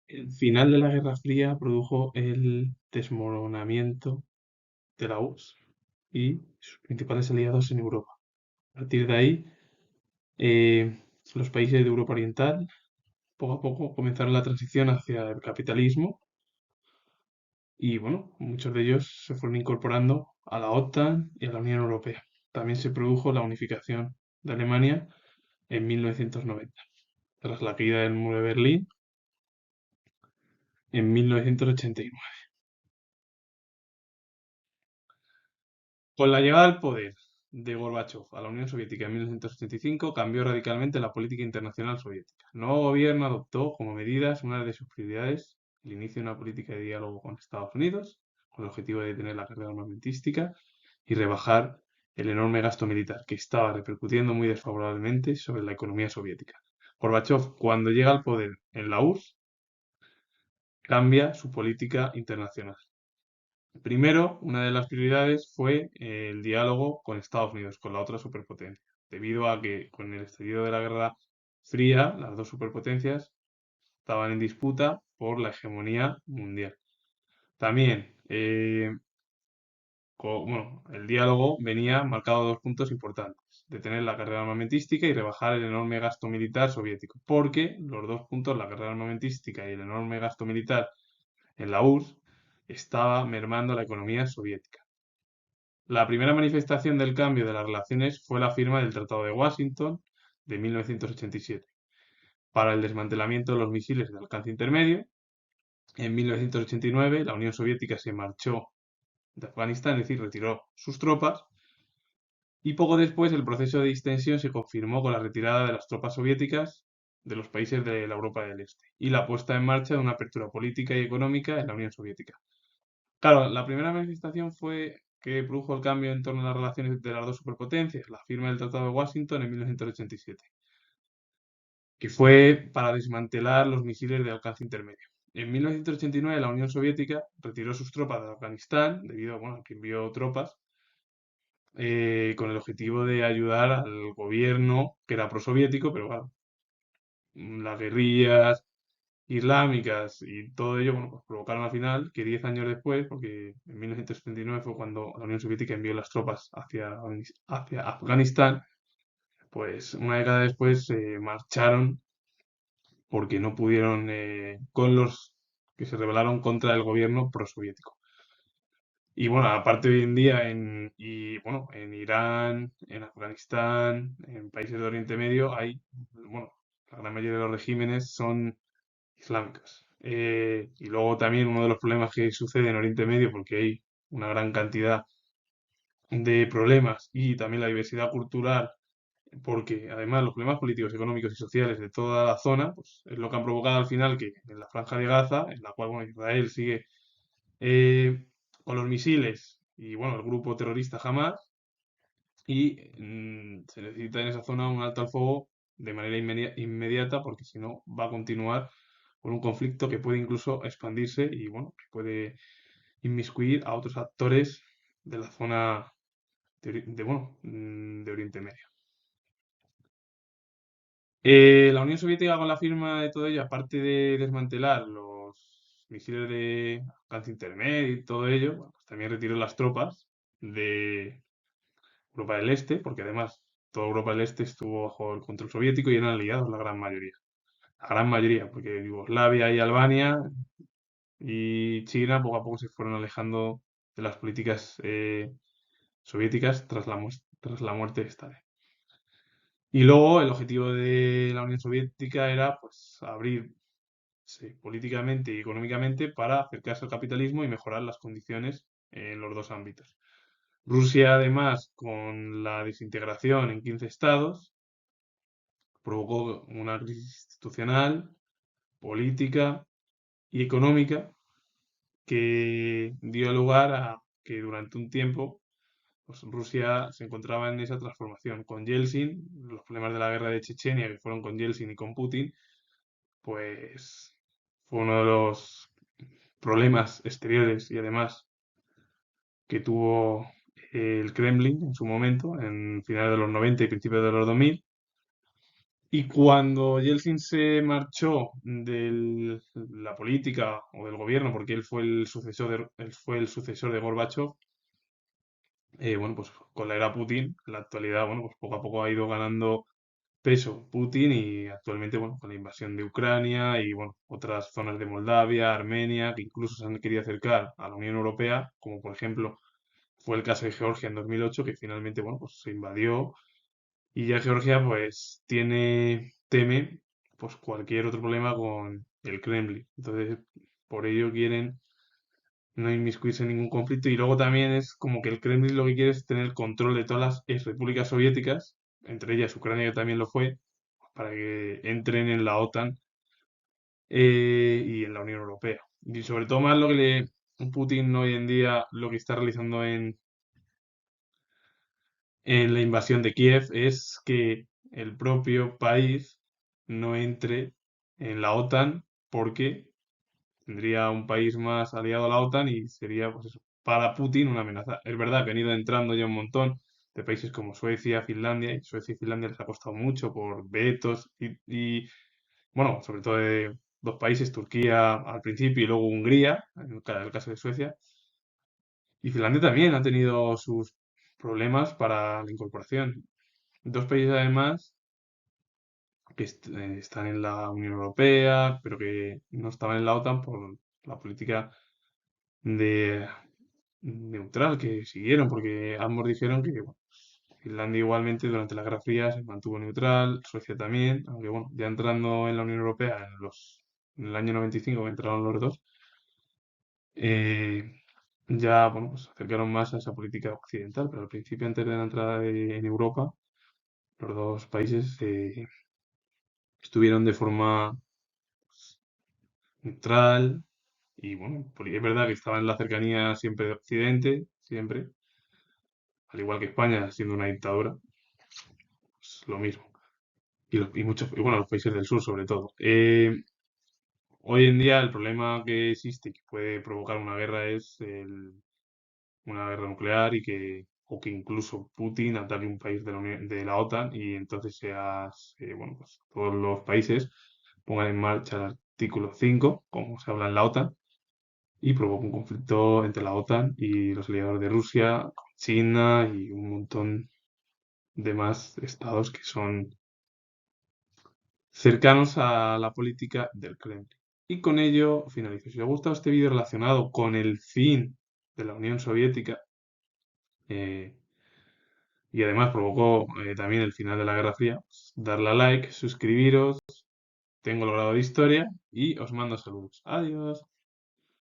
El final de la Guerra Fría produjo el desmoronamiento de la URSS y sus principales aliados en Europa. A partir de ahí, los países de Europa Oriental poco a poco comenzaron la transición hacia el capitalismo y bueno, muchos de ellos se fueron incorporando a la OTAN y a la Unión Europea. También se produjo la unificación de Alemania en 1990, tras la caída del muro de Berlín en 1989. Con la llegada al poder de Gorbachov a la Unión Soviética en 1985, cambió radicalmente la política internacional soviética. El nuevo gobierno adoptó como medidas una de sus prioridades el inicio de una política de diálogo con Estados Unidos, con el objetivo de detener la carrera armamentística y rebajar el enorme gasto militar que estaba repercutiendo muy desfavorablemente sobre la economía soviética. Gorbachov, cuando llega al poder en la URSS, cambia su política internacional. Primero, una de las prioridades fue el diálogo con Estados Unidos, con la otra superpotencia, debido a que con el estallido de la Guerra Fría, las dos superpotencias estaban en disputa por la hegemonía mundial. También, bueno, el diálogo venía marcado de dos puntos importantes: detener la carrera armamentística y rebajar el enorme gasto militar soviético, porque los dos puntos, la carrera armamentística y el enorme gasto militar en la URSS, estaba mermando la economía soviética. La primera manifestación del cambio de las relaciones fue la firma del Tratado de Washington de 1987 para el desmantelamiento de los misiles de alcance intermedio. En 1989 la Unión Soviética se marchó de Afganistán, es decir, retiró sus tropas, y poco después el proceso de distensión se confirmó con la retirada de las tropas soviéticas de los países de la Europa del Este y la puesta en marcha de una apertura política y económica en la Unión Soviética. Claro, la primera manifestación fue que produjo el cambio en torno a las relaciones de las dos superpotencias, la firma del Tratado de Washington en 1987, que fue para desmantelar los misiles de alcance intermedio. En 1989 la Unión Soviética retiró sus tropas de Afganistán debido a, bueno, que envió tropas con el objetivo de ayudar al gobierno que era prosoviético, pero bueno, las guerrillas islámicas y todo ello, bueno, pues provocaron al final que 10 años después, porque en 1979 fue cuando la Unión Soviética envió las tropas hacia Afganistán, pues una década después se marcharon porque no pudieron con los que se rebelaron contra el gobierno prosoviético. Y bueno, aparte hoy en día bueno, en Irán, en Afganistán, en países de Oriente Medio hay, bueno, la gran mayoría de los regímenes son islámicas. Y luego también uno de los problemas que sucede en Oriente Medio, porque hay una gran cantidad de problemas y también la diversidad cultural, porque además los problemas políticos, económicos y sociales de toda la zona, pues es lo que han provocado al final que en la Franja de Gaza, en la cual bueno, Israel sigue eh, con los misiles y bueno, el grupo terrorista Hamas, y se necesita en esa zona un alto al fuego de manera inmediata, porque si no va a continuar con un conflicto que puede incluso expandirse y bueno, que puede inmiscuir a otros actores de la zona bueno, de Oriente Medio. La Unión Soviética, con la firma de todo ello, aparte de desmantelar los misiles de alcance intermedio y todo ello, bueno, pues también retiró las tropas de Europa del Este, porque además toda Europa del Este estuvo bajo el control soviético y eran aliados la gran mayoría. La gran mayoría, porque Yugoslavia y Albania y China poco a poco se fueron alejando de las políticas soviéticas tras la muerte de Stalin. Y luego el objetivo de la Unión Soviética era pues abrirse políticamente y económicamente para acercarse al capitalismo y mejorar las condiciones en los dos ámbitos. Rusia, además, con la desintegración en 15 estados, provocó una crisis institucional, política y económica que dio lugar a que durante un tiempo pues, Rusia se encontraba en esa transformación. Con Yeltsin, los problemas de la guerra de Chechenia, que fueron con Yeltsin y con Putin, pues fue uno de los problemas exteriores y además que tuvo el Kremlin en su momento, en finales de los 90 y principios de los 2000, Y cuando Yeltsin se marchó de la política o del gobierno, porque él fue el sucesor de Gorbachev, bueno, pues con la era Putin, en la actualidad, bueno, pues poco a poco ha ido ganando peso Putin y actualmente, bueno, con la invasión de Ucrania y, bueno, otras zonas de Moldavia, Armenia, que incluso se han querido acercar a la Unión Europea, como por ejemplo fue el caso de Georgia en 2008, que finalmente, bueno, pues se invadió y ya Georgia, pues, teme, pues, cualquier otro problema con el Kremlin. Entonces, por ello quieren no inmiscuirse en ningún conflicto y luego también es como que el Kremlin lo que quiere es tener control de todas las repúblicas soviéticas, entre ellas Ucrania que también lo fue, para que entren en la OTAN y en la Unión Europea. Y sobre todo más lo que Putin hoy en día lo que está realizando en la invasión de Kiev es que el propio país no entre en la OTAN porque tendría un país más aliado a la OTAN y sería, pues eso, para Putin una amenaza. Es verdad que han ido entrando ya un montón de países como Suecia, Finlandia, y Suecia y Finlandia les ha costado mucho por vetos bueno, sobre todo de dos países, Turquía al principio y luego Hungría, en el caso de Suecia. Y Finlandia también ha tenido sus problemas para la incorporación. Dos países además que están en la Unión Europea, pero que no estaban en la OTAN por la política de neutral que siguieron, porque ambos dijeron que bueno, Finlandia igualmente durante la Guerra Fría se mantuvo neutral, Suecia también, aunque bueno, ya entrando en la Unión Europea en el año 95 que entraron los dos, eh, ya bueno, pues se acercaron más a esa política occidental, pero al principio antes de la entrada en Europa, los dos países estuvieron de forma neutral y bueno, es verdad que estaban en la cercanía siempre de Occidente, siempre, al igual que España siendo una dictadura, pues lo mismo. Y muchos, y bueno, los países del sur sobre todo. Hoy en día el problema que existe y que puede provocar una guerra es una guerra nuclear o que incluso Putin ataque un país de la OTAN y entonces bueno, pues todos los países pongan en marcha el artículo 5 como se habla en la OTAN, y provoca un conflicto entre la OTAN y los aliados de Rusia, con China y un montón de más estados que son cercanos a la política del Kremlin. Y con ello finalizo. Si os ha gustado este vídeo relacionado con el fin de la Unión Soviética eh, y además provocó también el final de la Guerra Fría, pues, darle a like, suscribiros, tengo el grado de historia y os mando saludos. Adiós.